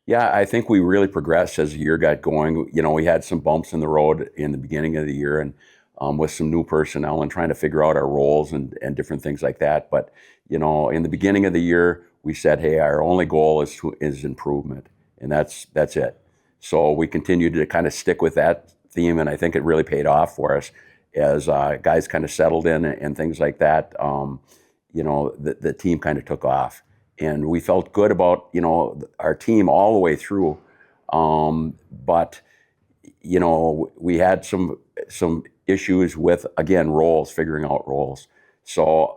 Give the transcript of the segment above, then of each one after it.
Yeah, I think we really progressed as the year got going. We had some bumps in the road in the beginning of the year, and with some new personnel and trying to figure out our roles and different things like that. But in the beginning of the year, we said, "Hey, our only goal is improvement, and that's it." So we continued to kind of stick with that theme, and I think it really paid off for us as guys kind of settled in and things like that. The team kind of took off, and we felt good about our team all the way through. But we had some issues with, again, roles, figuring out roles. So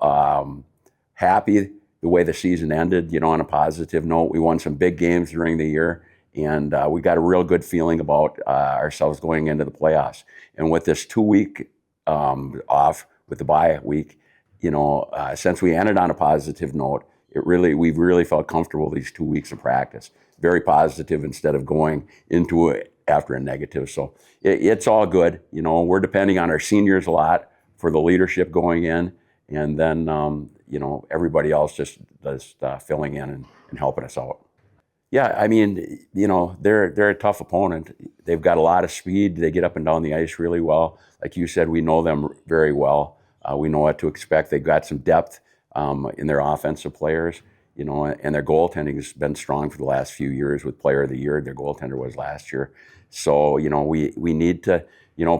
happy the way the season ended. On a positive note, we won some big games during the year, and we got a real good feeling about ourselves going into the playoffs. And with this 2 week off with the bye week, since we ended on a positive note, we've really felt comfortable these 2 weeks of practice. Very positive instead of going into it after a negative. So it's all good. We're depending on our seniors a lot for the leadership going in, and then everybody else just filling in and helping us out. Yeah, I mean, they're a tough opponent. They've got a lot of speed. They get up and down the ice really well. Like you said, we know them very well. We know what to expect. They've got some depth in their offensive players, and their goaltending has been strong for the last few years with Player of the Year. Their goaltender was last year. So, we need to,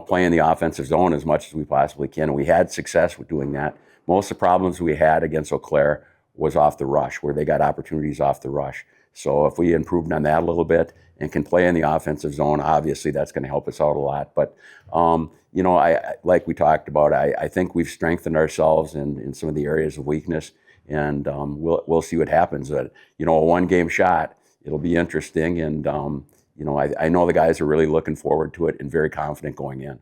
play in the offensive zone as much as we possibly can. And we had success with doing that. Most of the problems we had against Eau Claire was off the rush, where they got opportunities off the rush. So if we improved on that a little bit and can play in the offensive zone, obviously that's going to help us out a lot. But I like we talked about, I think we've strengthened ourselves in some of the areas of weakness, and we'll see what happens. A 1 game shot, it'll be interesting, and I know the guys are really looking forward to it and very confident going in.